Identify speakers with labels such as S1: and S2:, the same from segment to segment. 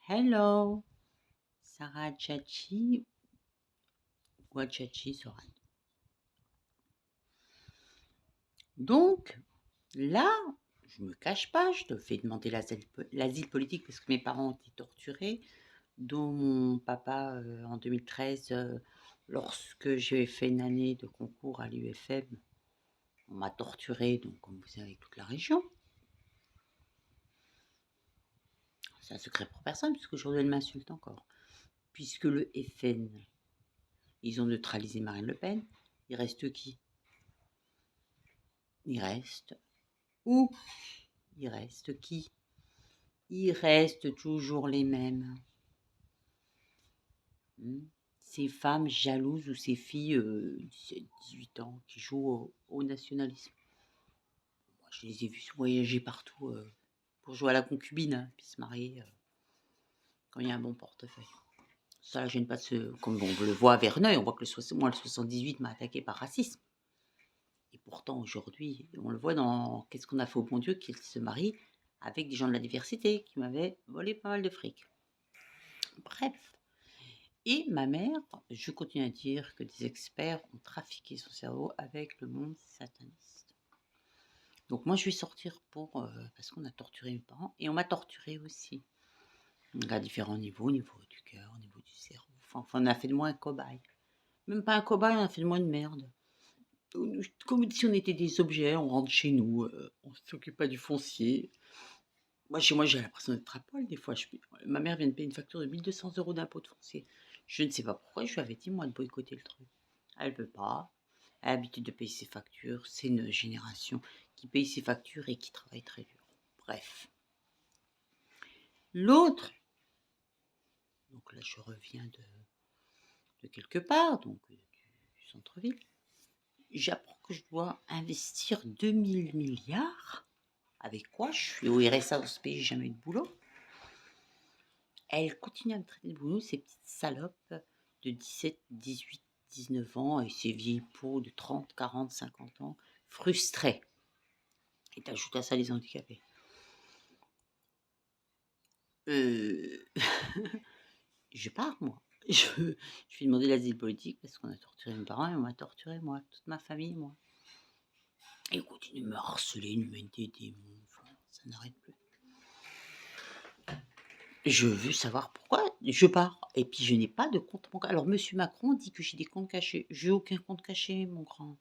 S1: Hello, Sarah Chachi ou Achachi Soran. Donc, là, je me cache pas, je te fais demander l'asile politique parce que mes parents ont été torturés, dont mon papa en 2013, lorsque j'ai fait une année de concours à l'UFM, on m'a torturé, donc comme vous savez, toute la région. C'est un secret pour personne, puisque aujourd'hui elle m'insulte encore. Puisque le FN, ils ont neutralisé Marine Le Pen, il reste qui? Il reste où? Il reste qui? Il reste toujours les mêmes. Ces femmes jalouses ou ces filles 17-18 ans qui jouent au nationalisme. Moi, je les ai vues voyager partout pour jouer à la concubine, hein, puis se marier quand il y a un bon portefeuille. Ça ne gêne pas de se... Comme on le voit à Verneuil, on voit que moi, le 78 m'a attaqué par racisme. Et pourtant, aujourd'hui, on le voit dans Qu'est-ce qu'on a fait au bon Dieu qu'il se marie avec des gens de la diversité qui m'avaient volé pas mal de fric. Bref. Et ma mère, je continue à dire que des experts ont trafiqué son cerveau avec le monde sataniste. Donc moi, je vais sortir parce qu'on a torturé mes parents et on m'a torturé aussi. Donc à différents niveaux, au niveau du cœur, au niveau du cerveau. Enfin, on a fait de moi un cobaye. Même pas un cobaye, on a fait de moi une merde. Comme si on était des objets, on rentre chez nous, on ne s'occupe pas du foncier. Moi, chez moi, j'ai l'impression d'être à poil des fois. Ma mère vient de payer une facture de 1200 euros d'impôt de foncier. Je ne sais pas pourquoi, je lui avais dit, moi, de boycotter le truc. Elle veut pas. Elle a l'habitude de payer ses factures. C'est une génération qui paye ses factures et qui travaille très dur. Bref. L'autre, donc là, je reviens de quelque part, donc du centre-ville. J'apprends que je dois investir 2000 milliards. Avec quoi? Je suis au RSA dans ce pays, j'ai jamais eu de boulot. Elle continue à me traiter de boulot, ces petites salopes de 17, 18, 19 ans et ces vieilles peaux de 30, 40, 50 ans, frustrées. Et t'ajoutes à ça les handicapés. Je pars, moi. Je vais demander l'asile politique parce qu'on a torturé mes parents et on m'a torturé, moi, toute ma famille, moi. Et on continue de me harceler, de me mettre des démons, ça n'arrête plus. Je veux savoir pourquoi je pars. Et puis je n'ai pas de compte bancaire. Alors monsieur Macron dit que j'ai des comptes cachés. J'ai aucun compte caché, mon grand.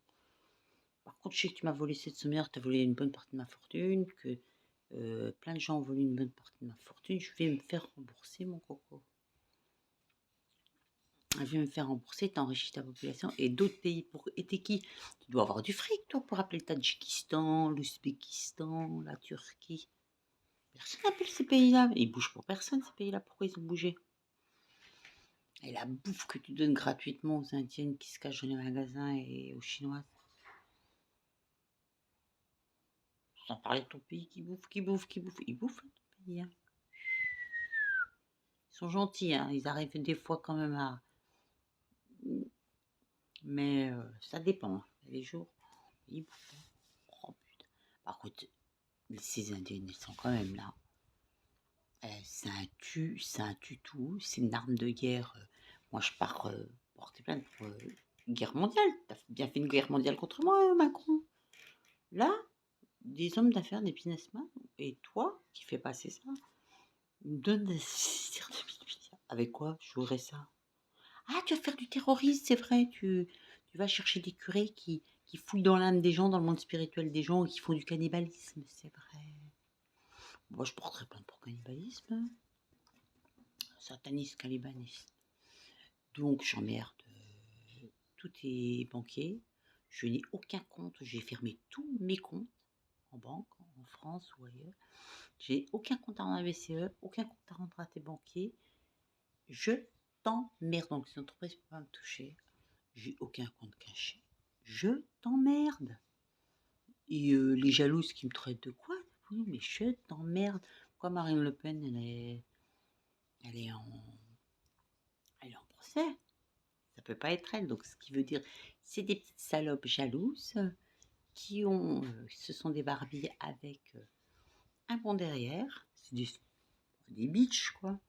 S1: Par contre, je sais que tu m'as volé cette somme, tu as volé une bonne partie de ma fortune, que plein de gens ont volé une bonne partie de ma fortune. Je vais me faire rembourser, mon coco. Je vais me faire rembourser, t'enrichis ta population. Et d'autres pays, et t'es qui? Tu dois avoir du fric, toi, pour appeler le Tadjikistan, l'Ouzbékistan, la Turquie. Personne n'appelle ces pays-là. Ils bougent pour personne, ces pays-là. Pourquoi ils ont bougé? Et la bouffe que tu donnes gratuitement aux Indiennes qui se cachent dans les magasins et aux Chinoises. Sans parler de ton pays qui bouffe. Ils bouffent ton pays. Hein. Ils sont gentils, hein. Ils arrivent des fois quand même à... Mais ça dépend. Il y a des jours, ils bouffent. Oh putain. Par contre, ces Indiennes, ils sont quand même là. C'est un tutou, c'est une arme de guerre. Moi, je pars porter plainte pour guerre mondiale. T'as bien fait une guerre mondiale contre moi, Macron. Là, des hommes d'affaires, des businessmen, et toi, qui fais passer ça, me donne des avec quoi je jouerais ça? Ah, tu vas faire du terrorisme, c'est vrai, tu vas chercher des curés qui fouillent dans l'âme des gens, dans le monde spirituel des gens, qui font du cannibalisme, c'est vrai. Moi, je porterais plainte pour cannibalisme. Hein. Sataniste, cannibaliste. Donc, j'emmerde tous tes banquiers. Je n'ai aucun compte, j'ai fermé tous mes comptes en banque, en France ou ailleurs. J'ai aucun compte à rendre à BCE, aucun compte à rendre à tes banquiers. Je t'emmerde. Donc, les entreprises ne peuvent pas me toucher. J'ai aucun compte caché. Je t'emmerde. Et les jalouses qui me traitent de quoi? Oui, mais je t'emmerde. Pourquoi Marine Le Pen, elle est en procès? Ça peut pas être elle. Donc, ce qui veut dire, c'est des petites salopes jalouses qui se sont débarbillées avec un bon derrière. C'est des bitches, quoi.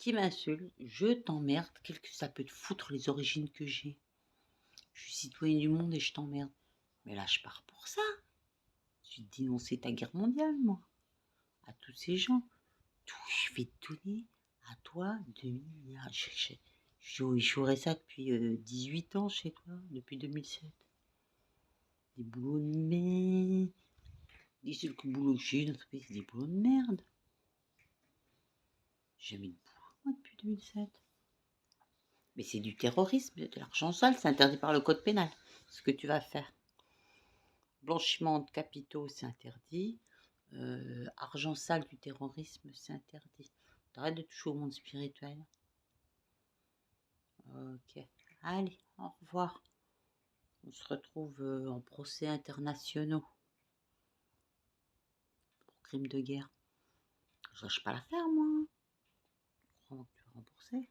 S1: qui m'insulte, je t'emmerde. Qu'est-ce que ça peut te foutre les origines que j'ai? Je suis citoyen du monde et je t'emmerde. Mais là, je pars pour ça. Je vais dénoncer ta guerre mondiale, moi. À tous ces gens. Tout, je vais te donner à toi 2 milliards. Je jouerai ça depuis 18 ans chez toi, depuis 2007. Des boulots de merde. Des seuls boulots que j'ai eu dans ce pays, c'est des boulots de merde. J'ai jamais eu de boulot, moi, depuis 2007. Mais c'est du terrorisme, de l'argent sale, c'est interdit par le code pénal. Ce que tu vas faire. Blanchiment de capitaux, c'est interdit. Argent sale du terrorisme, c'est interdit. T'arrêtes de toucher au monde spirituel. Ok. Allez, au revoir. On se retrouve en procès internationaux pour crimes de guerre. Je lâche pas l'affaire, moi. Tu crois que tu vas rembourser?